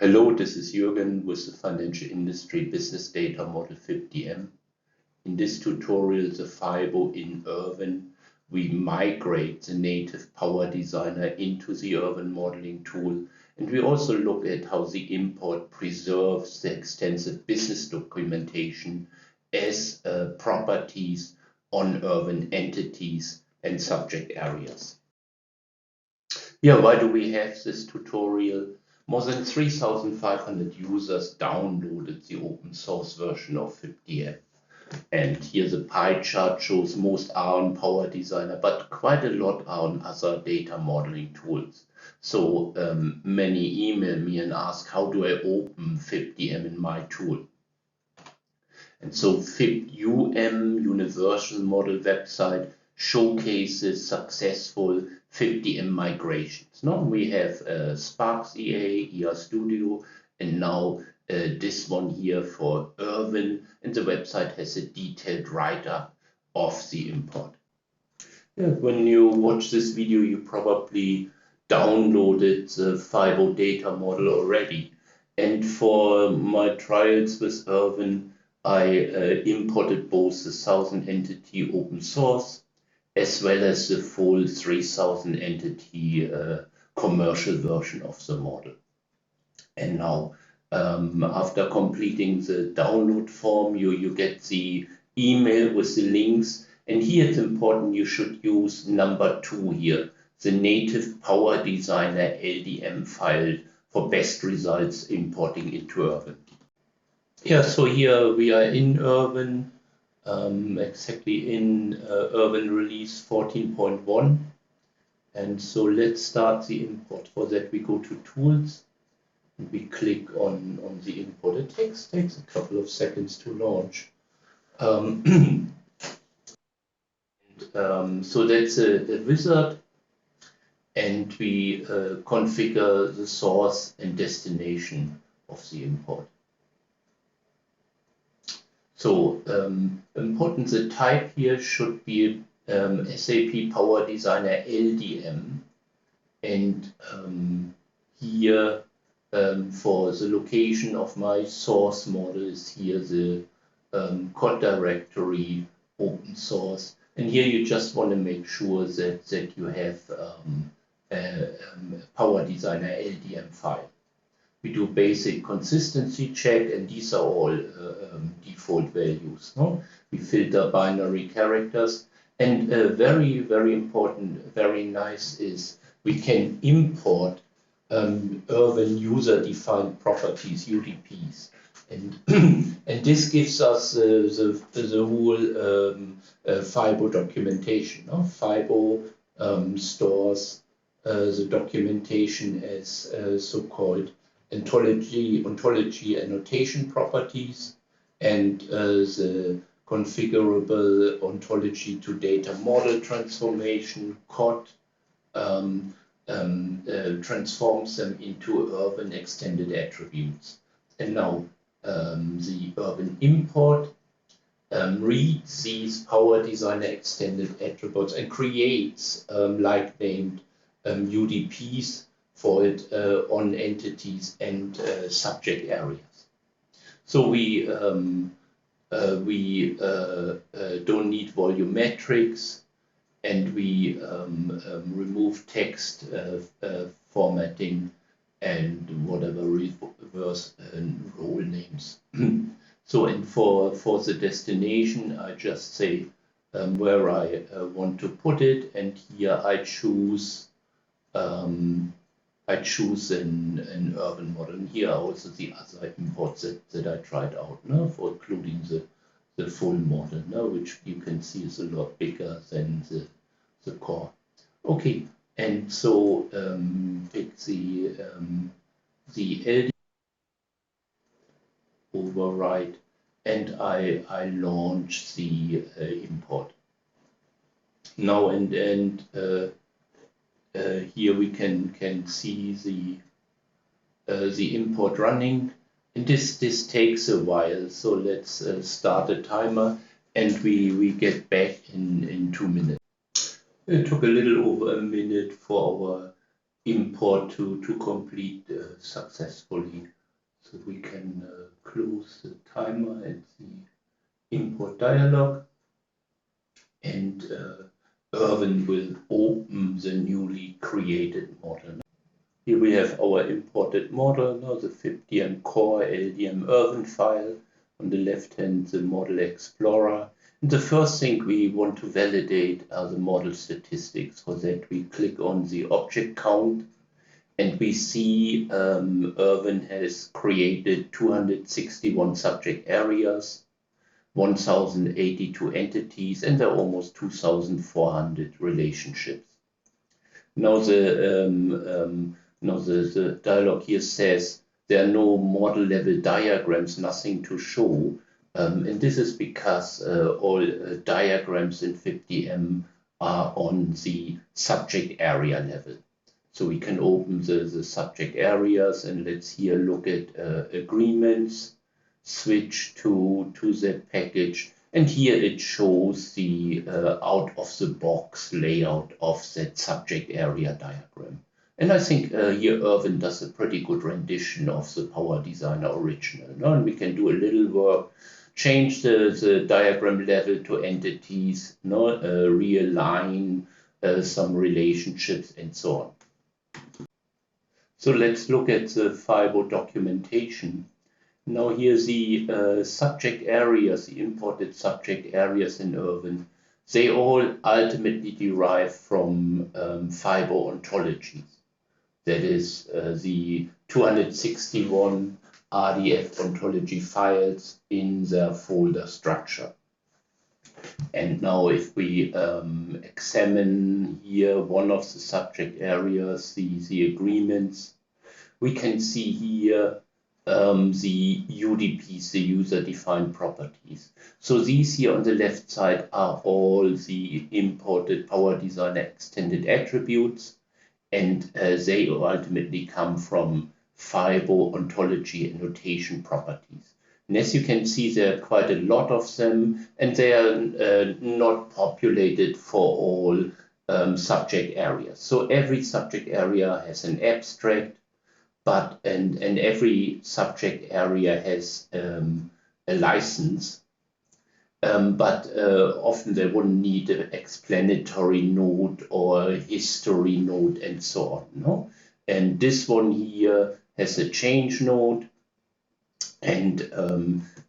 Hello, this is ERWin with the Financial Industry Business Data Model FIB-DM. In this tutorial, the FIBO in ERWin, we migrate the native PowerDesigner into the ERWin modeling tool, and we also look at how the import preserves the extensive business documentation as properties on ERWin entities and subject areas. Why do we have this tutorial? More than 3,500 users downloaded the open source version of FIB-DM. And here the pie chart shows most are on PowerDesigner, but quite a lot are on other data modeling tools. So many email me and ask, how do I open FIB-DM in my tool? And so FIB-UM, Universal Model Website, showcases successful FIB-DM migrations. Now we have Sparks EA, ER Studio, and now this one here for ERWin, and the website has a detailed write-up of the import. When you watch this video, you probably downloaded the FIBO data model already. And for my trials with ERWin, I imported both the 1,000 entity open source as well as the full 3,000 entity commercial version of the model. And now, after completing the download form, you get the email with the links. And here it's important you should use number 2 here, the native PowerDesigner LDM file for best results importing into ERWin. So here we are in ERWin, exactly in ERWin release 14.1. And so let's start the import. For that we go to Tools and we click on the import. It takes a couple of seconds to launch. So that's a wizard, and we configure the source and destination of the import. So important, the type here should be SAP PowerDesigner LDM, and here for the location of my source model is here the code directory open source, and here you just want to make sure that you have a PowerDesigner LDM file. We do basic consistency check, and these are all default values. No? We filter binary characters, and very, very important, very nice is we can import ERWin user-defined properties, UDPs, and and this gives us the whole FIBO documentation. No? FIBO stores the documentation as so-called ontology annotation properties, and the configurable ontology to data model transformation COD transforms them into ERWin extended attributes. And now the ERWin import reads these PowerDesigner extended attributes and creates like named UDPs for it on entities and subject areas. So we don't need volumetrics, and we remove text formatting and whatever reverse role names. So, and for the destination, I just say where I want to put it, and here I choose an ERWin model. And here are also the other imports that I tried out for including the full model, which you can see is a lot bigger than the core. Okay, and so pick the LD override, and I launch the import. Now and here we can see the import running, and this takes a while. So let's start a timer, and we get back in 2 minutes. It took a little over a minute for our import to complete successfully. So we can close the timer and the import dialog, and ERWin will open the newly created model. Here we have our imported model, now the FIB-DM core LDM ERWin file. On the left hand, the model explorer. And the first thing we want to validate are the model statistics. For that, we click on the object count, and we see ERWin has created 261 subject areas, 1,082 entities, and there are almost 2,400 relationships. Now the dialog here says there are no model level diagrams, nothing to show. And this is because all diagrams in FIB-DM are on the subject area level. So we can open the subject areas, and let's here look at agreements, switch to that package, and here it shows the out-of-the-box layout of that subject area diagram. And I think here ERWin does a pretty good rendition of the PowerDesigner original. No? And we can do a little work, change the diagram level to entities, no? Realign some relationships, and so on. So let's look at the FIBO documentation. Now here's the subject areas, the imported subject areas in ERWin. They all ultimately derive from FIBO ontologies. That is the 261 RDF ontology files in the folder structure. And now if we examine here one of the subject areas, the agreements, we can see here the UDPs, the user-defined properties. So these here on the left side are all the imported PowerDesigner extended attributes, and they ultimately come from FIBO ontology and notation properties. And as you can see, there are quite a lot of them, and they are not populated for all subject areas. So every subject area has an abstract, and every subject area has a license, but often they wouldn't need an explanatory note or a history note and so on. No? And this one here has a change note, and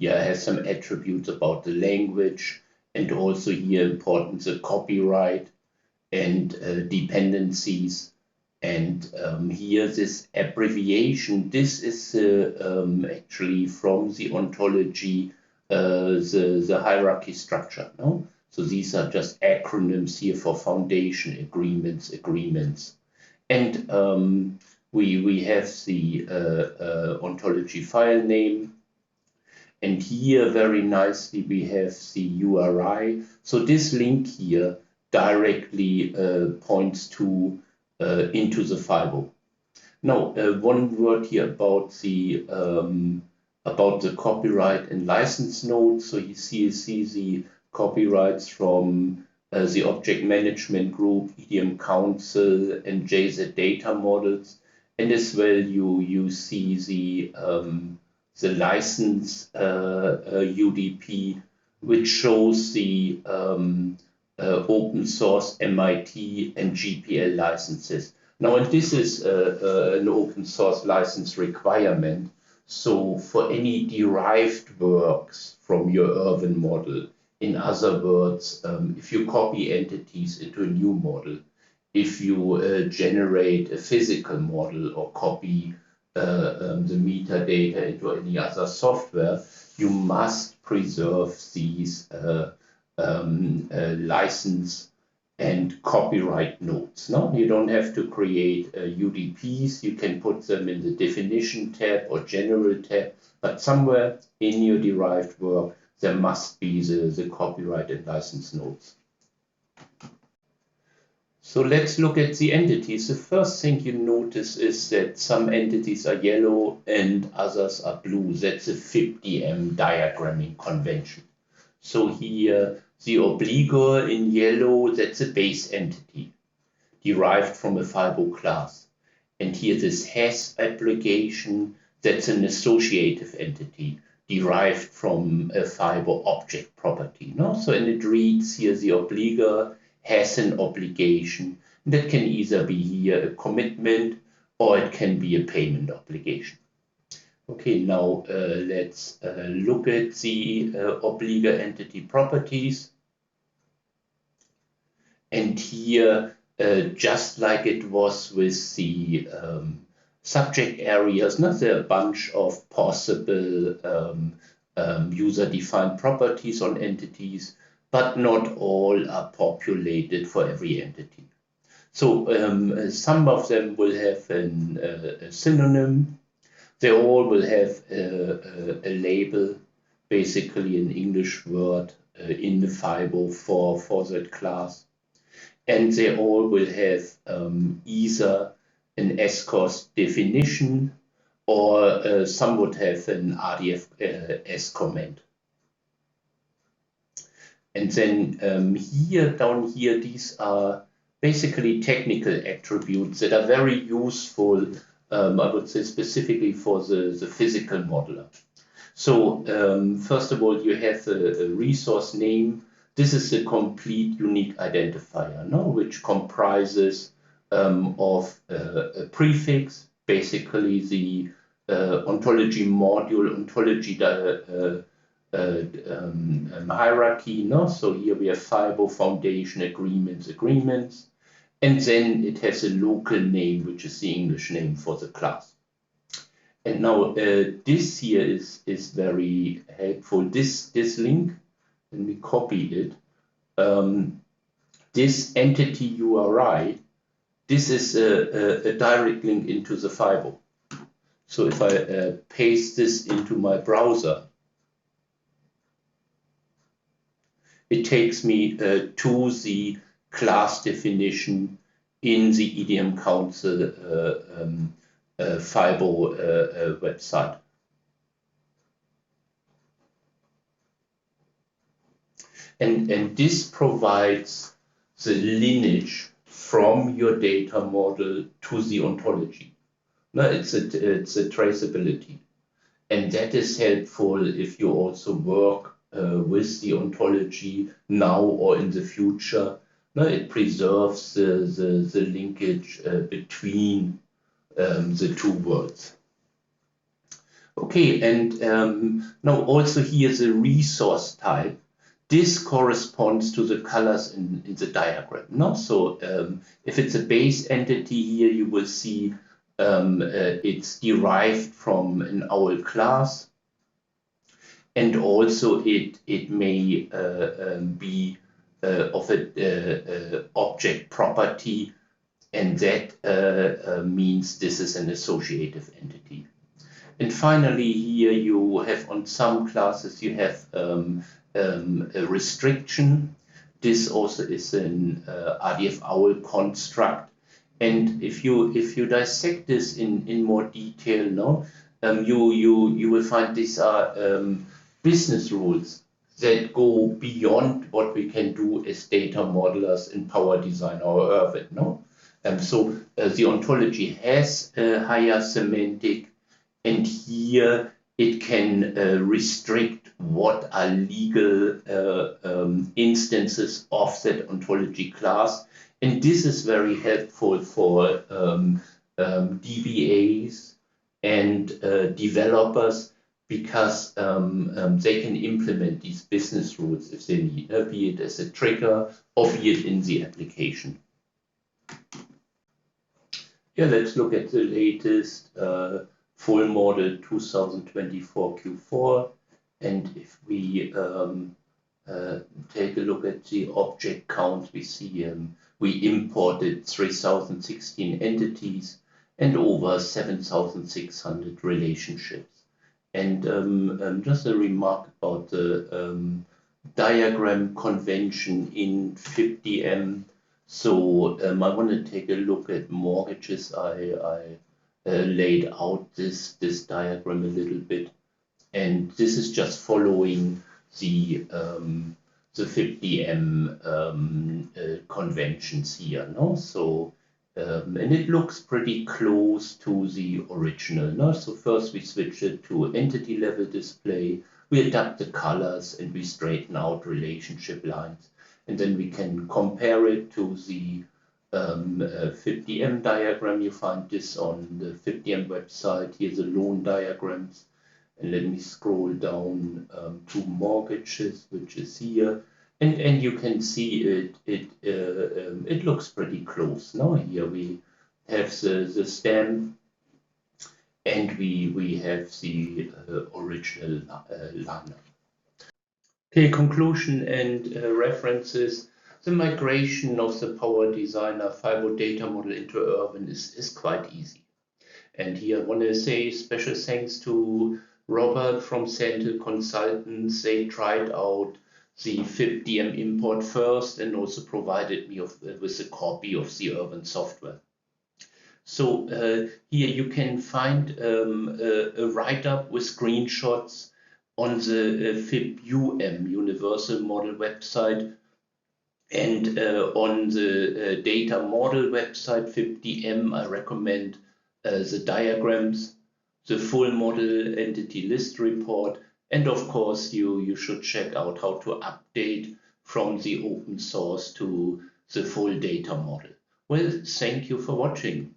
has some attributes about the language, and also here important the copyright and dependencies. And here this abbreviation, this is actually from the ontology, the hierarchy structure. No? So these are just acronyms here for foundation, agreements. And we have the ontology file name. And here very nicely we have the URI. So this link here directly points to into the FIBO. Now, one word here about the copyright and license nodes. So you see the copyrights from the Object Management Group, EDM Council, and JZ Data Models, and as well you see the license UDP, which shows the open source MIT and GPL licenses. Now, and this is an open source license requirement. So for any derived works from your ERWin model, in other words, if you copy entities into a new model, if you generate a physical model or copy the metadata into any other software, you must preserve these license and copyright nodes. No, you don't have to create UDPs. You can put them in the definition tab or general tab, but somewhere in your derived work there must be the copyright and license nodes. So let's look at the entities. The first thing you notice is that some entities are yellow and others are blue. That's a FIB-DM diagramming convention. So here the obligor in yellow, that's a base entity derived from a FIBO class. And here this has application, that's an associative entity derived from a FIBO object property. No? So, and it reads here the obligor has an obligation. That can either be here a commitment or it can be a payment obligation. Okay, now let's look at the obligor entity properties. And here, just like it was with the subject areas, there are a bunch of possible user-defined properties on entities, but not all are populated for every entity. So some of them will have a synonym. They all will have a label, basically an English word in the FIBO for that class. And they all will have either an S-cost definition or some would have an RDF comment. And then here, down here, these are basically technical attributes that are very useful, I would say specifically for the physical modeler. So first of all, you have a resource name. This is a complete unique identifier, which comprises of a prefix, basically the ontology module, ontology hierarchy. So here we have FIBO, foundation, agreements. And then it has a local name, which is the English name for the class. And now this here is very helpful. This link, let me copy it. This entity URI, this is a direct link into the FIBO. So if I paste this into my browser, it takes me to the class definition in the EDM Council FIBO website. And this provides the lineage from your data model to the ontology. Now it's a traceability. And that is helpful if you also work with the ontology now or in the future. Now it preserves the linkage between the two words. Okay, and now also here the resource type. This corresponds to the colors in the diagram. So if it's a base entity here, you will see it's derived from an OWL class. And also it may be of an object property, and that means this is an associative entity. And finally, here you have on some classes you have a restriction. This also is an RDF OWL construct. And if you dissect this in more detail, you will find these are business rules that go beyond what we can do as data modelers in PowerDesigner or ERWin. So the ontology has a higher semantic, and here it can restrict what are legal instances of that ontology class. And this is very helpful for DBAs and developers, because they can implement these business rules if they need, be it as a trigger or be it in the application. Yeah, let's look at the latest full model 2024 Q4. And if we take a look at the object count, we see we imported 3,016 entities and over 7,600 relationships. And just a remark about the diagram convention in FIB-DM. So I want to take a look at mortgages. I laid out this diagram a little bit, and this is just following the FIB-DM conventions here. So and it looks pretty close to the original. No? So first we switch it to entity level display, we adapt the colors, and we straighten out relationship lines. And then we can compare it to the FIB-DM diagram. You find this on the FIB-DM website. Here's the loan diagrams. And let me scroll down to mortgages, which is here. And you can see it looks pretty close. Now here we have the stamp, and we have the original liner. Okay, conclusion and references. The migration of the PowerDesigner FIBO data model into ERWin is quite easy. And here I want to say special thanks to Robert from Central Consultants. They tried out the FIB-DM import first and also provided me with a copy of the ERWin software. So here you can find a write-up with screenshots on the FIB-UM Universal Model website, and on the data model website FIB-DM I recommend the diagrams, the full model entity list report, and of course you should check out how to update from the open source to the full data model. Well, thank you for watching.